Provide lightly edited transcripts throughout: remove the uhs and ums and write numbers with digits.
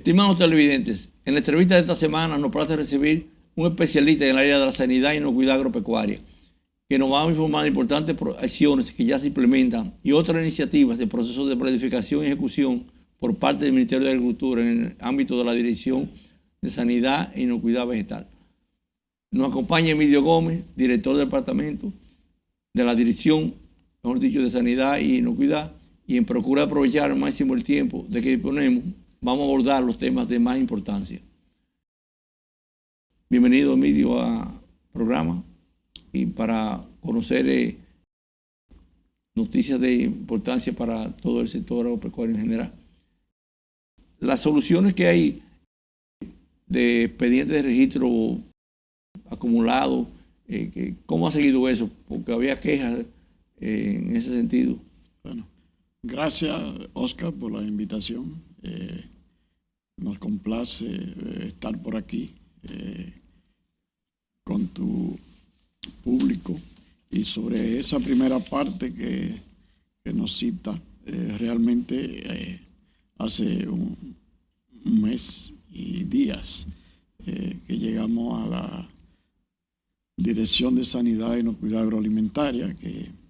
Estimados televidentes, en la entrevista de esta semana nos place recibir un especialista en el área de la sanidad y inocuidad agropecuaria, que nos va a informar de importantes acciones que ya se implementan y otras iniciativas de procesos de planificación y ejecución por parte del Ministerio de Agricultura en el ámbito de la Dirección de Sanidad e Inocuidad Vegetal. Nos acompaña Emilio Gómez, director del departamento de la Dirección, mejor dicho, de Sanidad y Inocuidad, y en procura de aprovechar al máximo el tiempo de que disponemos, vamos a abordar los temas de más importancia. Bienvenido, Emilio, al programa y para conocer noticias de importancia para todo el sector agropecuario en general. Las soluciones que hay de expedientes de registro acumulados, ¿cómo ha seguido eso? Porque había quejas en ese sentido. Bueno, gracias, Oscar, por la invitación. Nos complace estar por aquí con tu público y sobre esa primera parte que nos cita, realmente hace un mes y días que llegamos a la Dirección de Sanidad e Inocuidad Agroalimentaria, que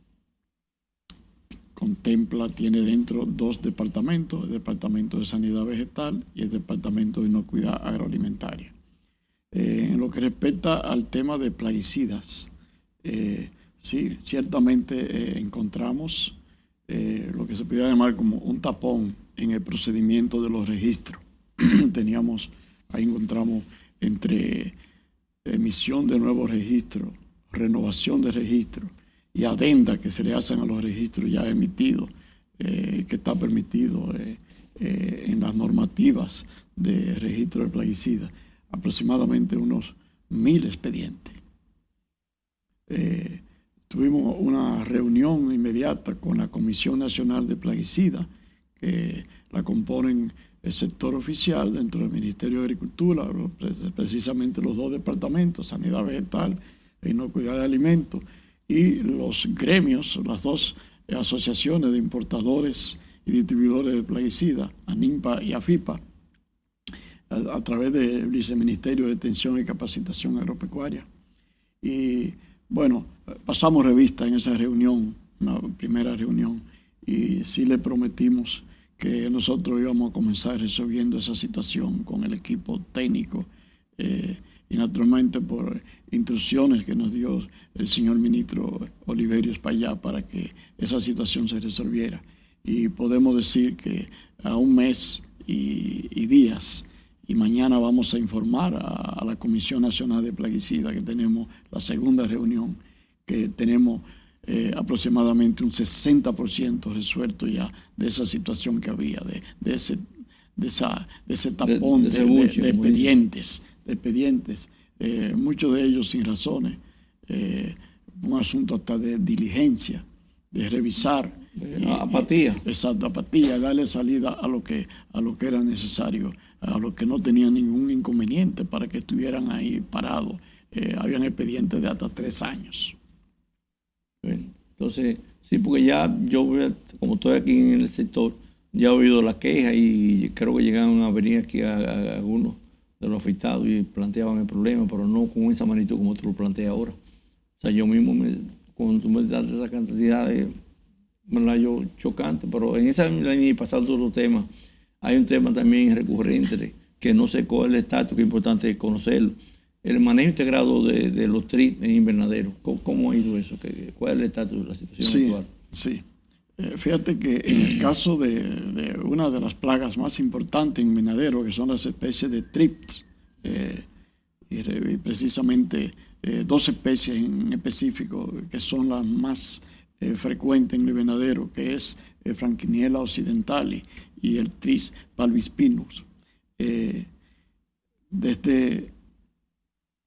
tiene dentro dos departamentos, el Departamento de Sanidad Vegetal y el Departamento de Inocuidad Agroalimentaria. En lo que respecta al tema de plaguicidas, sí, ciertamente encontramos lo que se podría llamar como un tapón en el procedimiento de los registros. Ahí encontramos entre emisión de nuevos registros, renovación de registros y adenda que se le hacen a los registros ya emitidos, que está permitido en las normativas de registro de plaguicidas, aproximadamente unos 1,000 expedientes. Tuvimos una reunión inmediata con la Comisión Nacional de Plaguicidas, que la componen el sector oficial dentro del Ministerio de Agricultura, precisamente los dos departamentos, Sanidad Vegetal e Inocuidad de Alimentos, y los gremios, las dos asociaciones de importadores y distribuidores de plaguicidas, ANIMPA y AFIPA, a través del Viceministerio de Extensión y Capacitación Agropecuaria. Y bueno, pasamos revista en esa reunión, una primera reunión, y sí le prometimos que nosotros íbamos a comenzar resolviendo esa situación con el equipo técnico y naturalmente por instrucciones que nos dio el señor ministro Oliverio Espaillá para que esa situación se resolviera. Y podemos decir que a un mes y días, y mañana vamos a informar a la Comisión Nacional de Plaguicidas que tenemos la segunda reunión, que tenemos aproximadamente un 60% resuelto ya de esa situación que había, de ese tapón de expedientes, muchos de ellos sin razones, un asunto hasta de diligencia, de revisar. Apatía. Exacto, apatía, darle salida a lo que era necesario, a lo que no tenían ningún inconveniente para que estuvieran ahí parados. Habían expedientes de hasta 3 años. Entonces, sí, porque ya yo, como estoy aquí en el sector, ya he oído la queja y creo que llegaron a venir aquí a algunos de los afectados y planteaban el problema, pero no con esa magnitud como tú lo planteas ahora. O sea, yo mismo, cuando tú me das esa cantidad de, yo chocante, pero en esa línea y pasando otros temas, hay un tema también recurrente que no sé cuál es el estatus, que es importante conocerlo. El manejo integrado de los TRIP en invernadero. ¿Cómo ha ido eso? ¿Cuál es el estatus de la situación actual? Sí. Fíjate que en el caso de una de las plagas más importantes en invernadero, que son las especies de TRIPS, y precisamente 2 especies en específico que son las más frecuentes en el invernadero, que es Franquiniella occidentali y el Tris palbispinus. Desde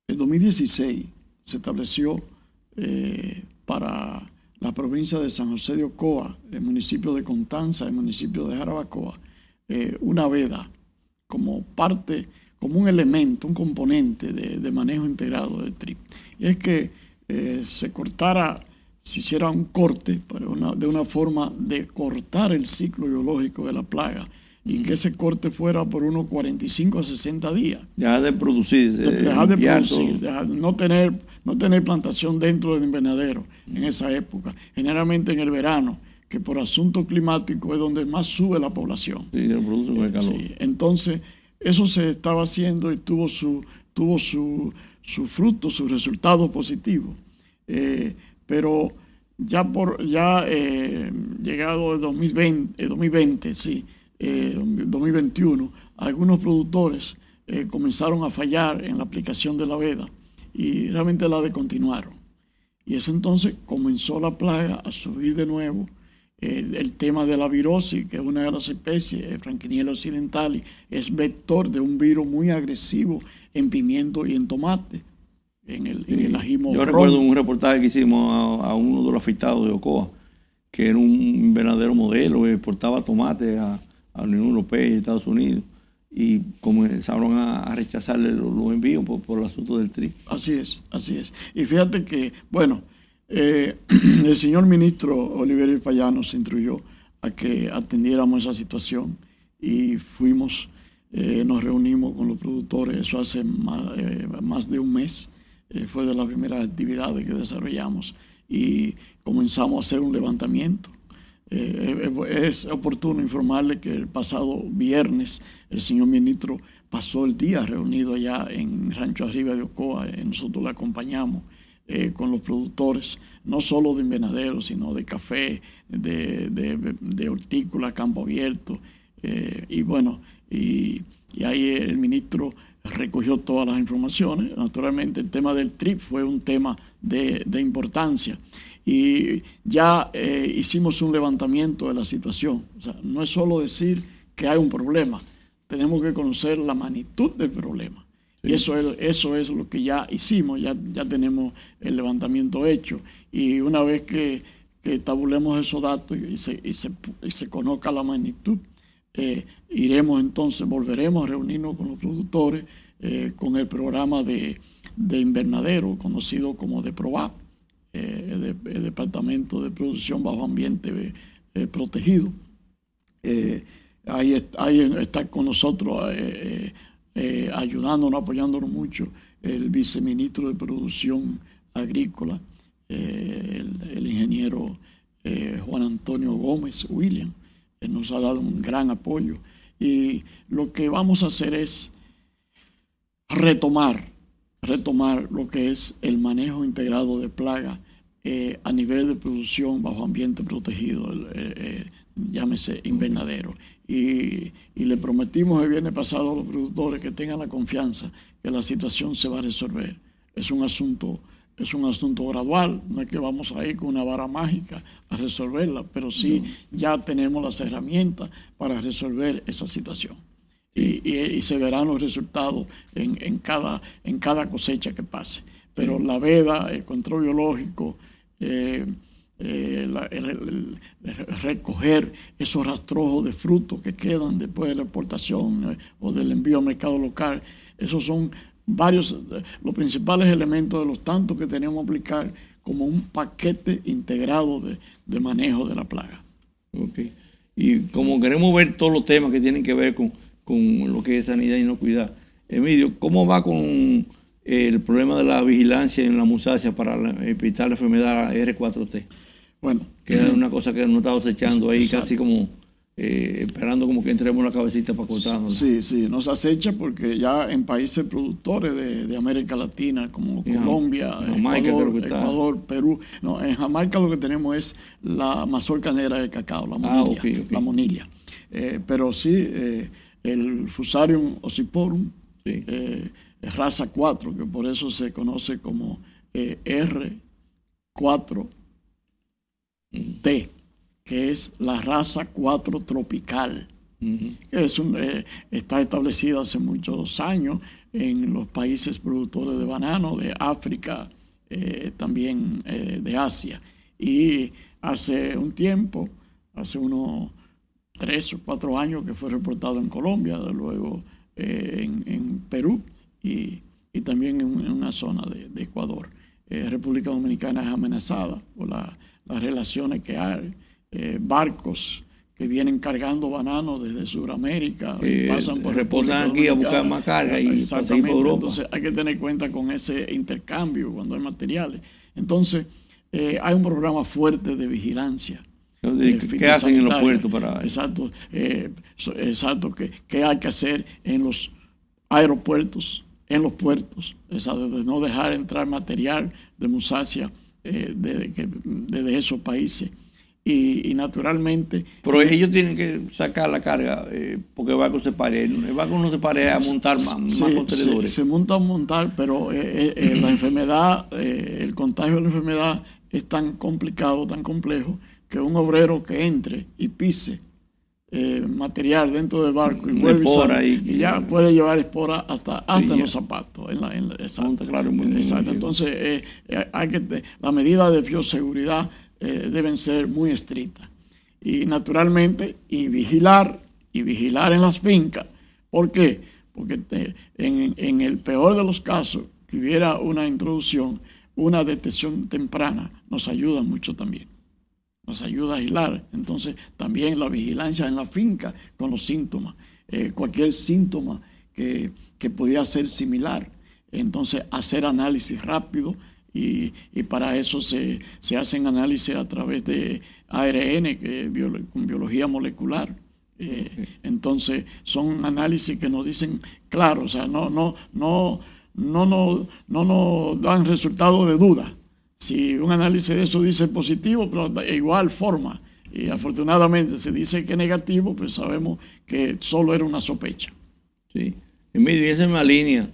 el 2016 se estableció para la provincia de San José de Ocoa, el municipio de Constanza, el municipio de Jarabacoa, una veda como parte, como un elemento, un componente de manejo integrado de TRIP. Y es que se hiciera un corte de una forma de cortar el ciclo biológico de la plaga y que ese corte fuera por unos 45 a 60 días. Dejar de producir. Dejar de producir, no tener plantación dentro del invernadero en esa época. Generalmente en el verano, que por asunto climático es donde más sube la población. Sí, se produce con el calor. Sí. Entonces, eso se estaba haciendo y tuvo su fruto, su resultado positivo. Pero llegado el 2021, algunos productores comenzaron a fallar en la aplicación de la veda y realmente la descontinuaron. Y eso entonces comenzó la plaga a subir de nuevo. El tema de la virosis, que es una de las especies, Frankliniella occidentalis, es vector de un virus muy agresivo en pimiento y en tomate, en el ají morrón. Yo recuerdo un reportaje que hicimos a uno de los afectados de Ocoa, que era un invernadero modelo que exportaba tomate a la Unión Europea y Estados Unidos, y comenzaron a rechazarle los envíos por el asunto del TRIP. Así es. Y fíjate que, bueno, el señor ministro Oliverio Payá se instruyó a que atendiéramos esa situación y nos reunimos con los productores, eso hace más de un mes, fue de las primeras actividades que desarrollamos y comenzamos a hacer un levantamiento. Es oportuno informarle que el pasado viernes el señor ministro pasó el día reunido allá en Rancho Arriba de Ocoa, nosotros le acompañamos con los productores, no solo de invernaderos, sino de café, de hortícola, campo abierto, y bueno, y ahí el ministro recogió todas las informaciones. Naturalmente el tema del TRIP fue un tema de importancia y ya hicimos un levantamiento de la situación. O sea, no es solo decir que hay un problema, tenemos que conocer la magnitud del problema. Sí. Y eso es lo que ya hicimos, ya tenemos el levantamiento hecho. Y una vez que tabulemos esos datos y se conozca la magnitud, volveremos a reunirnos con los productores con el programa de invernadero conocido como DEPROVAP, el Departamento de Producción Bajo Ambiente Protegido. Ahí está con nosotros ayudándonos, apoyándonos mucho el viceministro de Producción Agrícola, el ingeniero Juan Antonio Gómez William, que nos ha dado un gran apoyo. Y lo que vamos a hacer es retomar lo que es el manejo integrado de plagas a nivel de producción bajo ambiente protegido, llámese invernadero. Y le prometimos el viernes pasado a los productores que tengan la confianza que la situación se va a resolver. Es un asunto gradual, no es que vamos a ir con una vara mágica a resolverla, pero sí ya tenemos las herramientas para resolver esa situación. Y se verán los resultados en cada cosecha que pase. Pero la veda, el control biológico, recoger esos rastrojos de frutos que quedan después de la exportación o del envío al mercado local, esos son los principales elementos de los tantos que tenemos que aplicar como un paquete integrado de manejo de la plaga. Okay. Y como queremos ver todos los temas que tienen que ver con lo que es sanidad y inocuidad, Emilio, ¿cómo va con el problema de la vigilancia en la musácea para evitar la enfermedad R4T? Bueno, que es una cosa que nos está acechando ahí, exacto, casi como esperando como que entremos la cabecita para cortarnos. Sí, nos acecha porque ya en países productores de América Latina como Colombia, Ecuador, Perú, en Jamaica lo que tenemos es la mazorca negra de cacao, la monilla, okay. La monilla. Pero sí, el Fusarium ocyporus, sí, raza 4, que por eso se conoce como R4T, que es la raza 4 tropical, que está establecida hace muchos años en los países productores de banano, de África, también de Asia. Y hace un tiempo, hace unos 3 o 4 años que fue reportado en Colombia, luego en Perú y también en una zona de Ecuador. República Dominicana es amenazada por las relaciones que hay, barcos que vienen cargando bananos desde Sudamérica y pasan por reportan aquí a buscar más carga y pasan por Europa. Entonces hay que tener cuenta con ese intercambio cuando hay materiales. Entonces hay un programa fuerte de vigilancia. ¿Qué hacen en los puertos para exacto, exacto, qué hay que hacer en los aeropuertos, en los puertos, exacto, de no dejar entrar material de musacia desde esos países. Y naturalmente... Pero ellos tienen que sacar la carga porque el barco se pare. El barco no se pare a montar más contenedores. Se monta a montar, pero la enfermedad, el contagio de la enfermedad es tan complicado, tan complejo, que un obrero que entre y pise material dentro del barco y vuelve y ya puede llevar espora hasta en los zapatos. Exacto. Claro, exacto. Entonces, la medida de bioseguridad deben ser muy estrictas. Y naturalmente, vigilar en las fincas. ¿Por qué? Porque en el peor de los casos, que hubiera una introducción, una detección temprana, nos ayuda mucho también. Nos ayuda a aislar. Entonces, también la vigilancia en la finca con los síntomas. Cualquier síntoma que podía ser similar. Entonces, hacer análisis rápido y para eso se hacen análisis a través de ARN, con biología molecular. Entonces, son análisis que nos dicen claro, o sea, no nos dan resultados de duda. Si un análisis de eso dice positivo, pero de igual forma, y afortunadamente se dice que es negativo, pues sabemos que solo era una sospecha. Sí, Emilio, y esa es una línea,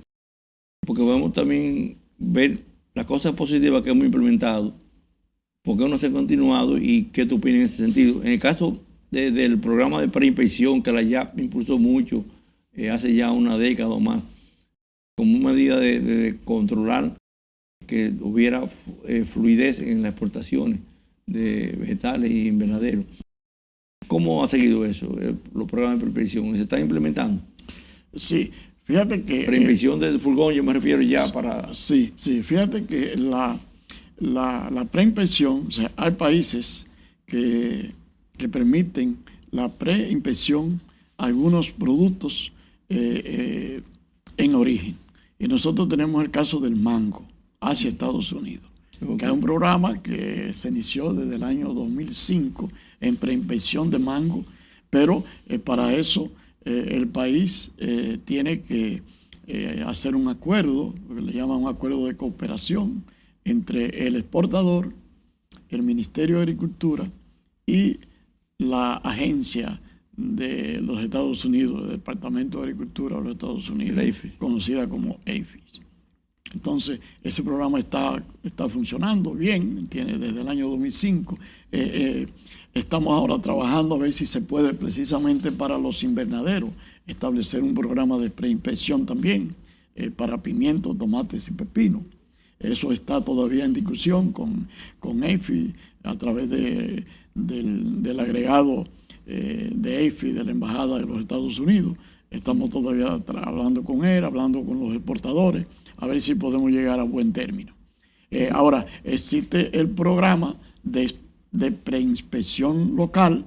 porque podemos también ver las cosas positivas que hemos implementado, por qué no se ha continuado y qué tú opinas en ese sentido. En el caso del programa de preinspección, que la YAP impulsó mucho hace ya una década o más, como medida de controlar que hubiera fluidez en las exportaciones de vegetales y invernaderos. ¿Cómo ha seguido eso, los programas de preinspección? ¿Se están implementando? Sí, fíjate que... Preinspección del furgón, yo me refiero ya para... Sí, fíjate que la preinspección, o sea, hay países que permiten la preinspección a algunos productos en origen. Y nosotros tenemos el caso del mango hacia Estados Unidos, que es un programa que se inició desde el año 2005 en preinspección de mango, pero para eso el país tiene que hacer un acuerdo, lo que le llaman un acuerdo de cooperación entre el exportador, el Ministerio de Agricultura y la agencia de los Estados Unidos, el Departamento de Agricultura de los Estados Unidos, conocida como APHIS. Entonces, ese programa está funcionando bien, tiene desde el año 2005. Estamos ahora trabajando a ver si se puede, precisamente para los invernaderos, establecer un programa de preinspección también para pimientos, tomates y pepinos. Eso está todavía en discusión con APHIS a través del agregado de APHIS de la Embajada de los Estados Unidos. Estamos todavía hablando con él, hablando con los exportadores, a ver si podemos llegar a buen término. Ahora, existe el programa de preinspección local,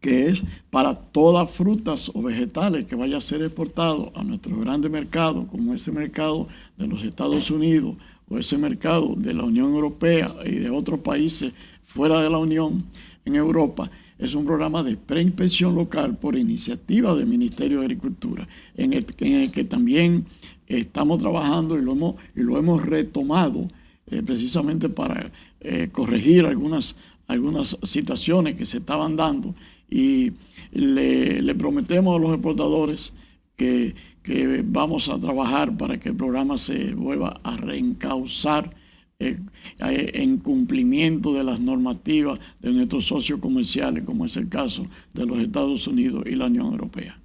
que es para todas frutas o vegetales que vaya a ser exportado a nuestros grandes mercados, como ese mercado de los Estados Unidos o ese mercado de la Unión Europea y de otros países fuera de la Unión en Europa. Es un programa de preinspección local por iniciativa del Ministerio de Agricultura, en el que también estamos trabajando y lo hemos retomado precisamente para corregir algunas situaciones que se estaban dando, y le prometemos a los exportadores que vamos a trabajar para que el programa se vuelva a reencauzar en cumplimiento de las normativas de nuestros socios comerciales, como es el caso de los Estados Unidos y la Unión Europea.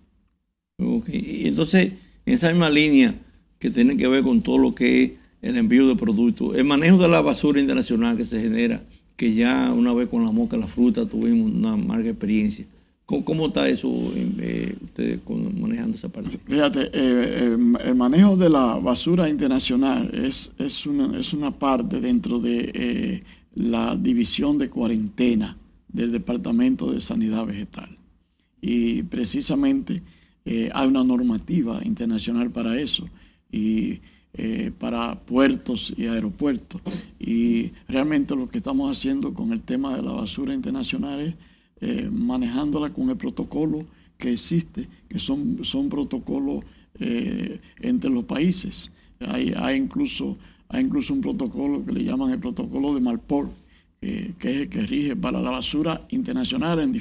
Okay. Y entonces, en esa misma línea que tiene que ver con todo lo que es el envío de productos, el manejo de la basura internacional que se genera, que ya una vez con la mosca, la fruta, tuvimos una amarga experiencia. ¿Cómo está eso ustedes manejando esa parte? Fíjate, el manejo de la basura internacional es una parte dentro de la división de cuarentena del Departamento de Sanidad Vegetal. Y precisamente hay una normativa internacional para eso, y para puertos y aeropuertos. Y realmente lo que estamos haciendo con el tema de la basura internacional es manejándola con el protocolo que existe, que son protocolos entre los países. Hay incluso un protocolo que le llaman el protocolo de Marpol, que es el que rige para la basura internacional en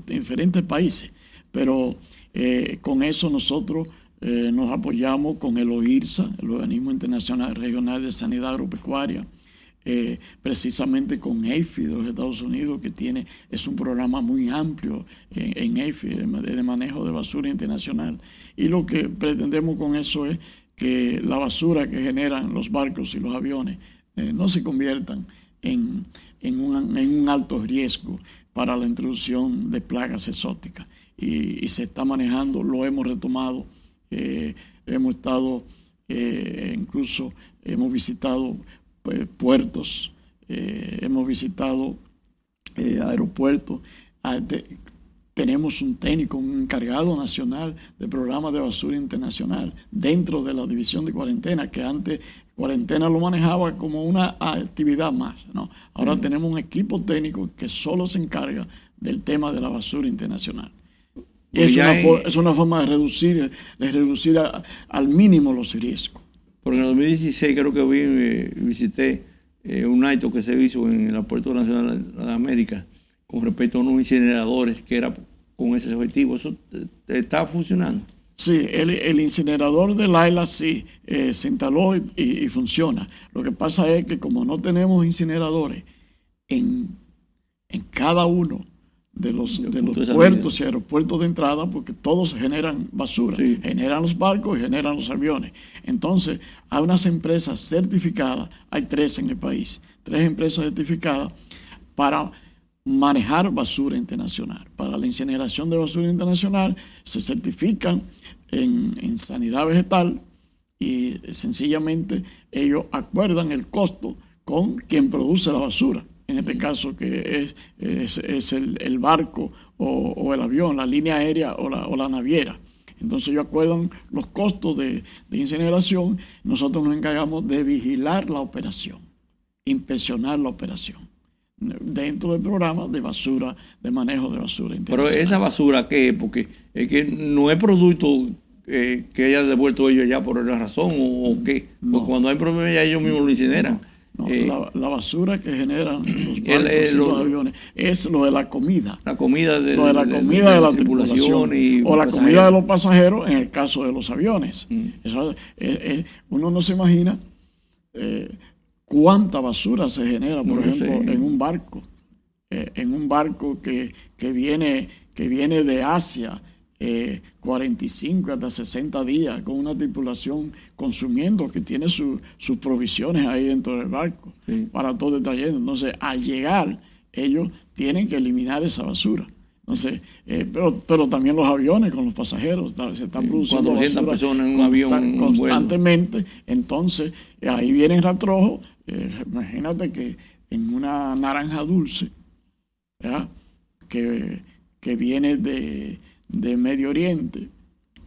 diferentes países. Pero con eso nosotros nos apoyamos con el OIRSA, el Organismo Internacional Regional de Sanidad Agropecuaria, precisamente con EIFI de los Estados Unidos, que es un programa muy amplio en EIFI de manejo de basura internacional. Y lo que pretendemos con eso es que la basura que generan los barcos y los aviones no se conviertan en un alto riesgo para la introducción de plagas exóticas. Y se está manejando, lo hemos retomado, hemos estado, incluso hemos visitado puertos, hemos visitado aeropuertos. Tenemos un técnico, un encargado nacional de programas de basura internacional dentro de la división de cuarentena, que antes cuarentena lo manejaba como una actividad más, ¿no? Ahora tenemos un equipo técnico que solo se encarga del tema de la basura internacional. Es una forma de reducir al mínimo los riesgos. Porque en el 2016 creo que visité un acto que se hizo en el Aeropuerto Nacional de América con respecto a unos incineradores que era con ese objetivo. ¿Eso está funcionando? Sí, el incinerador de Laila sí se instaló y funciona. Lo que pasa es que como no tenemos incineradores en cada uno de los puertos y aeropuertos de entrada, porque todos generan basura, sí. Generan los barcos y generan los aviones. Entonces, hay unas empresas certificadas, hay 3 en el país, 3 empresas certificadas para manejar basura internacional. Para la incineración de basura internacional se certifican en sanidad vegetal y sencillamente ellos acuerdan el costo con quien produce la basura. En este caso que es el barco o el avión, la línea aérea o la naviera. Entonces ellos acuerdan los costos de incineración. Nosotros nos encargamos de vigilar la operación, inspeccionar la operación dentro del programa de basura, de manejo de basura internacional. Pero esa basura, ¿qué es? Porque es que no es producto que haya devuelto ellos ya por la razón o qué. No. Porque cuando hay problemas ya ellos mismos lo incineran. No, la basura que generan los barcos y los aviones es lo de la comida. La comida de la tripulación o la comida de los pasajeros en el caso de los aviones. Eso, uno no se imagina cuánta basura se genera, por ejemplo, en un barco. En un barco que viene de Asia, 45 hasta 60 días con una tripulación consumiendo, que tiene sus provisiones ahí dentro del barco, sí, para todo el trayecto. Entonces, al llegar, ellos tienen que eliminar esa basura. Entonces, pero también los aviones con los pasajeros, se están produciendo 400 personas en un avión constantemente. Entonces, ahí viene el rastrojos. Imagínate que en una naranja dulce, ¿verdad?, que viene de Medio Oriente,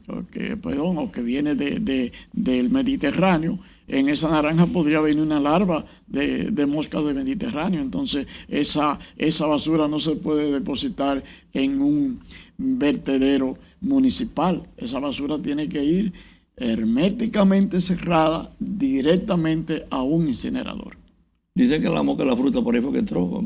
o que viene del Mediterráneo, en esa naranja podría venir una larva de moscas del Mediterráneo. Entonces esa basura no se puede depositar en un vertedero municipal. Esa basura tiene que ir herméticamente cerrada directamente a un incinerador. Dicen que la mosca de la fruta por ahí fue que entró,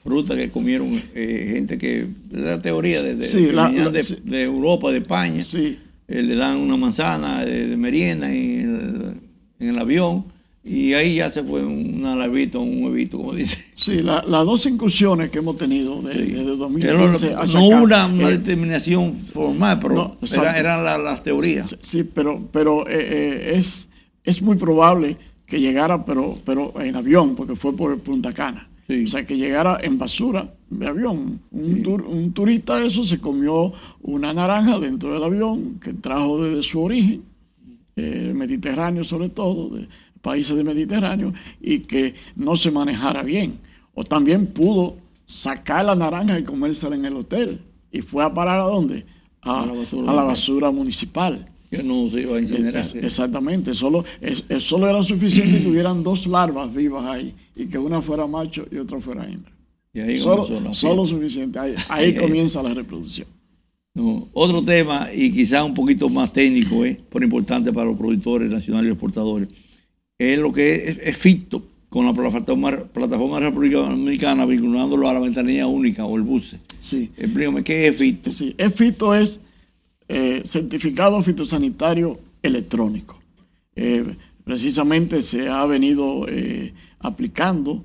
fruta que comieron gente que, es la teoría de Europa, de España, sí, le dan una manzana de merienda en el avión y ahí ya se fue una larvita, un huevito, como dice. Sí, las 2 incursiones que hemos tenido desde 2015 no una determinación formal, pero eran las teorías. Sí, pero es muy probable que llegara, pero en avión, porque fue por Punta Cana. Sí. O sea, que llegara en basura de avión. Un turista eso se comió una naranja dentro del avión que trajo desde su origen, Mediterráneo sobre todo, de países del Mediterráneo, y que no se manejara bien. O también pudo sacar la naranja y comérsela en el hotel. Y fue a parar ¿a dónde? A la basura municipal. Que no se iba a incinerar. Exactamente, solo era suficiente que hubieran 2 larvas vivas ahí y que una fuera macho y otra fuera hembra. Y ahí solo suficiente, ahí comienza la reproducción. No, otro tema, y quizás un poquito más técnico, pero importante para los productores nacionales y exportadores, es lo que es FITO, con la plataforma de la República Dominicana, vinculándolo a la ventanilla única o el BUSE. Sí. Explícame, ¿qué es FITO? Sí, FITO es certificado fitosanitario electrónico. Precisamente se ha venido aplicando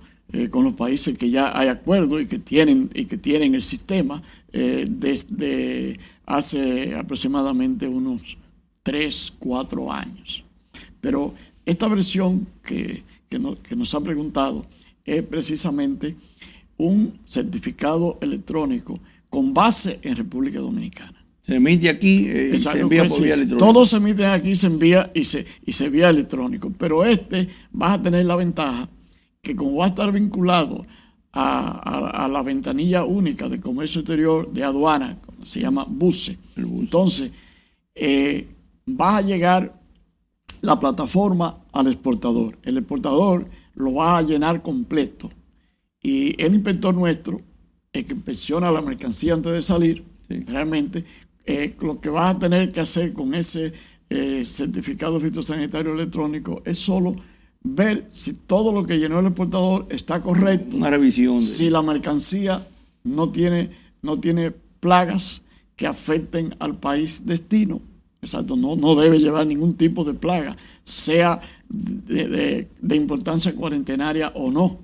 con los países que ya hay acuerdo y que tienen el sistema desde hace aproximadamente unos 3-4 años. Pero esta versión que nos ha preguntado es precisamente un certificado electrónico con base en República Dominicana. Se emite aquí y se envía por vía electrónica. Todos se emiten aquí, se envía y se envía electrónico. Pero vas a tener la ventaja que como va a estar vinculado a la ventanilla única de comercio exterior de aduana, como se llama BUSE, entonces va a llegar la plataforma al exportador. El exportador lo va a llenar completo y el inspector nuestro, el que inspecciona la mercancía antes de salir, realmente lo que vas a tener que hacer con ese certificado fitosanitario electrónico es solo ver si todo lo que llenó el exportador está correcto. Una revisión. Si la mercancía no tiene plagas que afecten al país destino. Exacto, no debe llevar ningún tipo de plaga, sea de importancia cuarentenaria o no.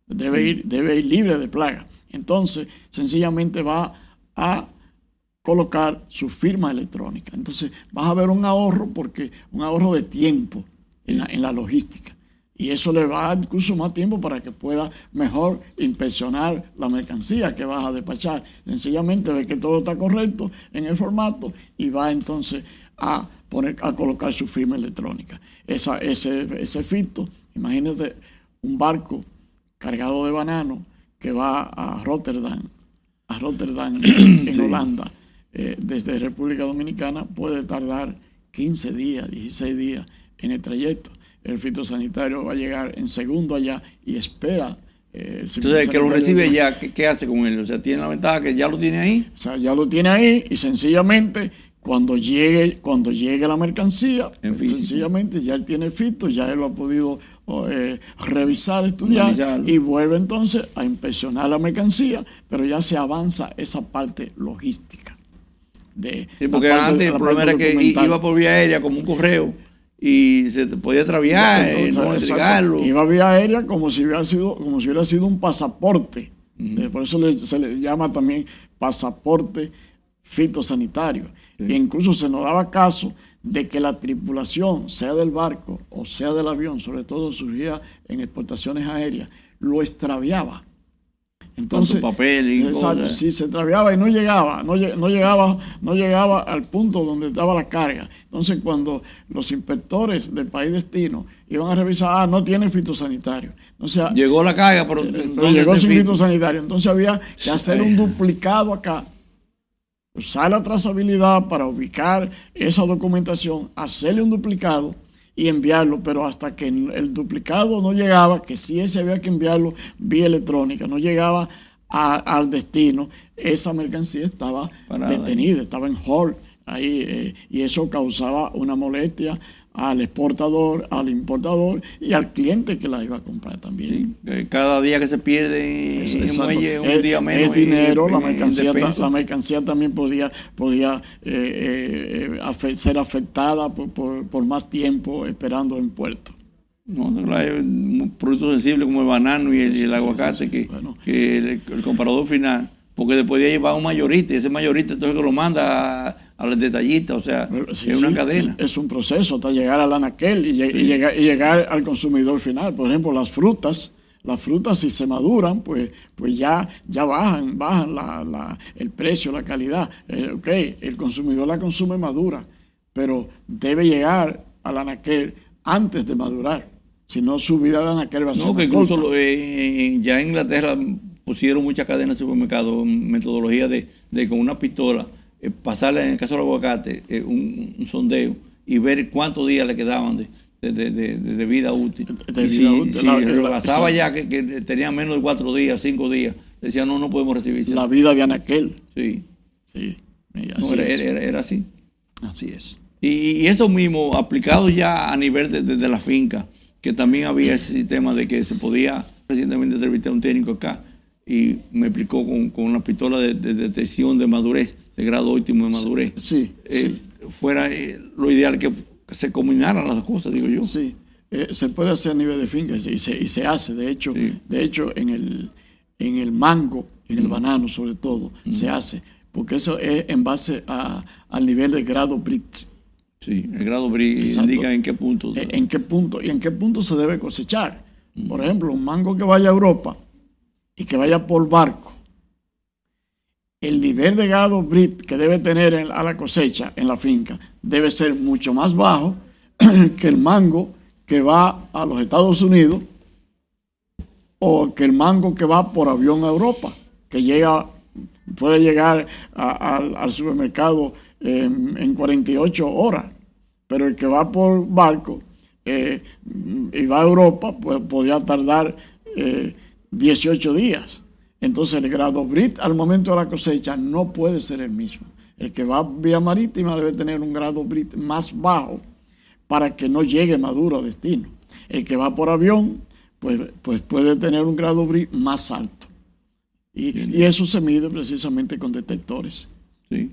Debe ir libre de plaga. Entonces, sencillamente va a colocar su firma electrónica. Entonces, vas a ver un ahorro de tiempo en la logística. Y eso le va a dar incluso más tiempo para que pueda mejor inspeccionar la mercancía que vas a despachar. Sencillamente ve que todo está correcto en el formato y va entonces a colocar su firma electrónica. Ese FITO, imagínate un barco cargado de banano que va a Rotterdam en Holanda, desde República Dominicana, puede tardar 15 días, 16 días en el trayecto. El fitosanitario va a llegar en segundo allá y espera. Entonces, que lo recibe ya, ¿qué hace con él? O sea, tiene la ventaja que ya lo tiene ahí. O sea, ya lo tiene ahí y sencillamente cuando llegue la mercancía, sencillamente ya él tiene fito, ya él lo ha podido revisar, estudiar y vuelve entonces a inspeccionar la mercancía, pero ya se avanza esa parte logística. Sí, porque antes el problema era que iba por vía aérea como un correo y se podía extraviar, no entregarlo. Iba vía aérea como si hubiera sido un pasaporte. Por eso se le llama también pasaporte fitosanitario. E incluso se nos daba caso de que la tripulación, sea del barco o sea del avión, sobre todo surgía en exportaciones aéreas, lo extraviaba. Entonces, papel y exacto, sí, se extraviaba y no llegaba al punto donde estaba la carga. Entonces, cuando los inspectores del país destino iban a revisar, no tiene fitosanitario. Entonces, llegó la carga, pero llegó sin fitosanitario. Entonces había que hacer un duplicado acá, usar la trazabilidad para ubicar esa documentación, hacerle un duplicado y enviarlo, pero hasta que el duplicado no llegaba, que sí ese había que enviarlo vía electrónica, no llegaba al destino, esa mercancía estaba detenida, estaba en hold ahí, y eso causaba una molestia al exportador, al importador y al cliente que la iba a comprar también. Sí, cada día que se pierde en el muelle, un día menos. Es dinero, la mercancía también podía ser afectada por más tiempo esperando en puerto. No, hay un producto sensible como el banano y el aguacate, que el comprador final, porque después de ahí va un mayorista, y ese mayorista entonces lo manda a los detallistas, o sea, es una cadena. Es un proceso hasta llegar al anaquel y llegar al consumidor final. Por ejemplo, las frutas si se maduran, pues ya bajan el precio, la calidad. El consumidor la consume madura, pero debe llegar al anaquel antes de madurar. Si no, su vida de anaquel va a ser que incluso ya en Inglaterra pusieron muchas cadenas de supermercados metodología de con una pistola pasarle, en el caso del aguacate, un sondeo y ver cuántos días le quedaban de vida útil. Si rebasaba ya que tenía menos de 4 días, 5 días, decían no podemos recibir. La vida de Anaquel. Sí. Sí. No, era así. Así es. Y eso mismo, aplicado ya a nivel de la finca, que también había ese sistema de que se podía, recientemente entrevisté a un técnico acá, y me explicó con una pistola de detección de madurez, de grado óptimo de madurez. Sí. Fuera lo ideal que se combinaran las cosas, digo yo. Sí, se puede hacer a nivel de finca y se hace. De hecho, en el mango, en el banano sobre todo, se hace. Porque eso es en base al nivel de grado Brit. Sí, el grado Brit indica en qué punto. En qué punto se debe cosechar. Por ejemplo, un mango que vaya a Europa y que vaya por barco, el nivel de grado Brit que debe tener a la cosecha en la finca debe ser mucho más bajo que el mango que va a los Estados Unidos o que el mango que va por avión a Europa, que puede llegar al supermercado en 48 horas, pero el que va por barco y va a Europa, pues podría tardar 18 días. Entonces el grado Brit al momento de la cosecha no puede ser el mismo. El que va vía marítima debe tener un grado Brit más bajo para que no llegue maduro a destino. El que va por avión, pues puede tener un grado Brit más alto. Y eso se mide precisamente con detectores. Sí.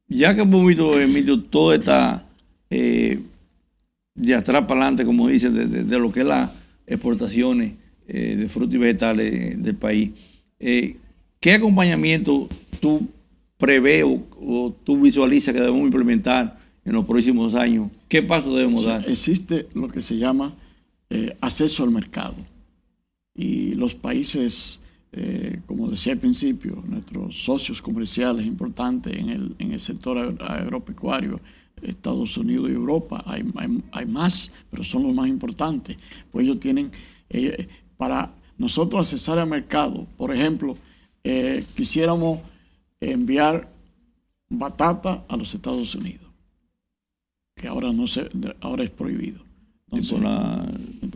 Ya que hemos visto, Emilio, todo está de atrás para adelante, como dice, de lo que es las exportaciones de frutos y vegetales del país, ¿qué acompañamiento tú prevés o tú visualizas que debemos implementar en los próximos años? ¿Qué pasos debemos dar? Existe lo que se llama acceso al mercado. Y los países, como decía al principio, nuestros socios comerciales importantes en el sector agropecuario, Estados Unidos y Europa, hay más, pero son los más importantes. Pues ellos tienen, para nosotros accesar al mercado, por ejemplo, quisiéramos enviar batata a los Estados Unidos, que ahora es prohibido. Entonces,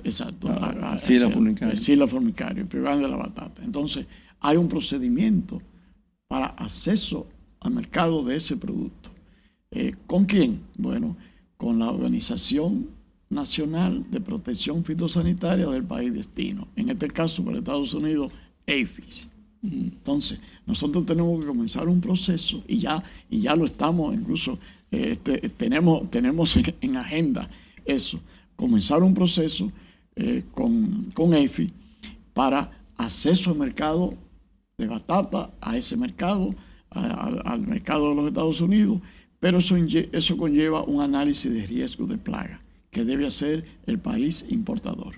exacto. Sila formicaria, el privado de la batata. Entonces, hay un procedimiento para acceso al mercado de ese producto. ¿Con quién? Bueno, con la Organización Nacional de Protección Fitosanitaria del país destino. En este caso, para Estados Unidos, APHIS. Entonces, nosotros tenemos que comenzar un proceso y ya lo estamos, incluso tenemos en agenda eso, comenzar un proceso con APHIS para acceso al mercado de batata, a ese mercado, al mercado de los Estados Unidos, pero eso conlleva un análisis de riesgo de plaga que debe hacer el país importador.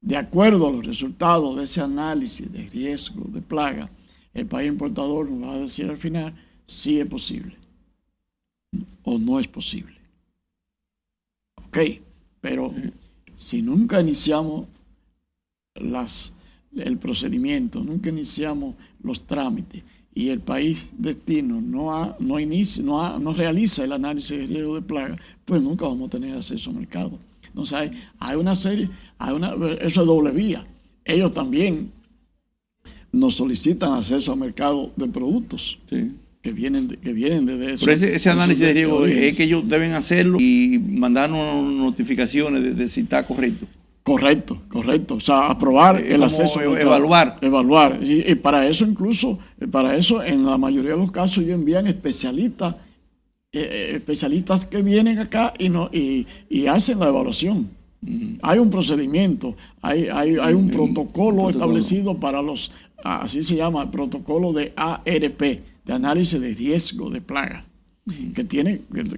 De acuerdo a los resultados de ese análisis de riesgo de plaga, el país importador nos va a decir al final si es posible o no es posible. Ok, pero si nunca iniciamos el procedimiento, nunca iniciamos los trámites y el país destino no realiza el análisis de riesgo de plaga, pues nunca vamos a tener acceso al mercado. Entonces hay una serie, eso es doble vía. Ellos también nos solicitan acceso al mercado de productos que vienen desde eso. Pero ese análisis de riesgo es que ellos deben hacerlo y mandarnos notificaciones de si está correcto. Correcto. O sea, aprobar el acceso. Evaluar. Y para eso en la mayoría de los casos ellos envían especialistas que vienen acá y hacen la evaluación. Hay un procedimiento, hay un protocolo establecido para así se llama, el protocolo de ARP, de análisis de riesgo de plaga. Que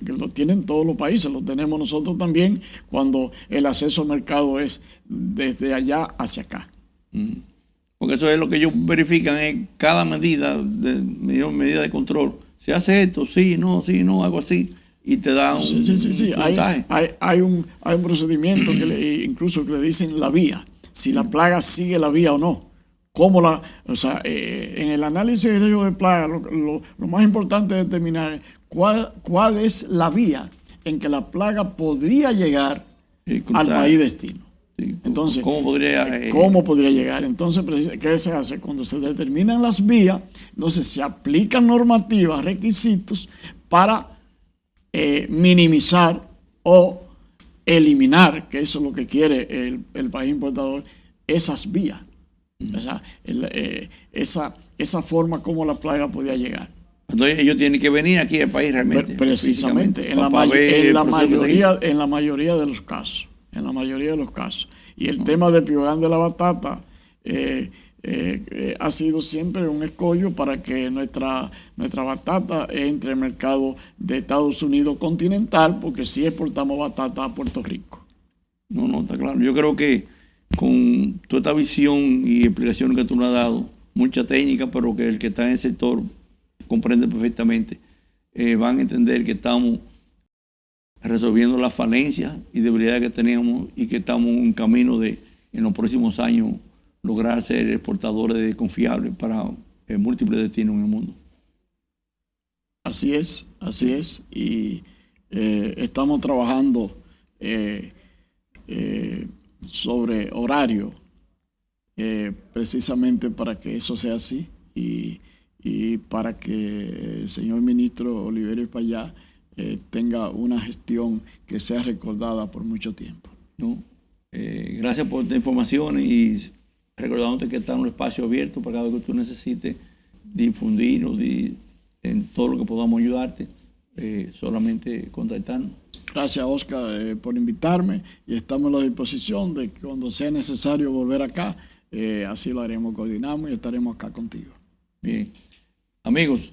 lo tienen todos los países, lo tenemos nosotros también cuando el acceso al mercado es desde allá hacia acá. Porque eso es lo que ellos verifican en cada medida de control. ¿Se hace esto? Sí, no, algo así. Y te da un puntaje. Hay un procedimiento incluso que le dicen la vía, si la plaga sigue la vía o no. o sea, en el análisis de riesgo de plaga, lo más importante es determinar cuál es la vía en que la plaga podría llegar al país destino. Sí, Entonces, ¿cómo podría llegar? Entonces, ¿qué se hace? Cuando se determinan las vías, entonces se aplican normativas, requisitos para minimizar o eliminar, que eso es lo que quiere el país importador, esas vías. O sea, esa forma como la plaga podía llegar. Entonces ellos tienen que venir aquí al país realmente. Precisamente, en la mayoría de los casos. En la mayoría de los casos. Y el tema del piorán de la batata ha sido siempre un escollo para que nuestra batata entre al mercado de Estados Unidos continental, porque sí exportamos batata a Puerto Rico. No, está claro. Yo creo que con toda esta visión y explicación que tú nos has dado, mucha técnica, pero que el que está en el sector comprende perfectamente, van a entender que estamos resolviendo las falencias y debilidades que tenemos y que estamos en camino de, en los próximos años, lograr ser exportadores confiables para múltiples destinos en el mundo. Así es. Y estamos trabajando sobre horario precisamente para que eso sea así y para que el señor ministro Oliverio Payá tenga una gestión que sea recordada por mucho tiempo. ¿No? Gracias por esta información y recordándote que está en un espacio abierto para cada vez que tú necesites difundir en todo lo que podamos ayudarte, solamente contactarnos. Gracias, Oscar, por invitarme y estamos a la disposición de que cuando sea necesario volver acá, así lo haremos, coordinamos y estaremos acá contigo. Bien. Amigos,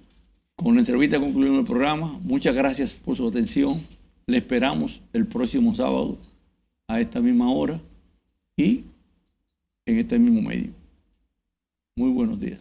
con la entrevista concluimos el programa. Muchas gracias por su atención. Le esperamos el próximo sábado a esta misma hora y en este mismo medio. Muy buenos días.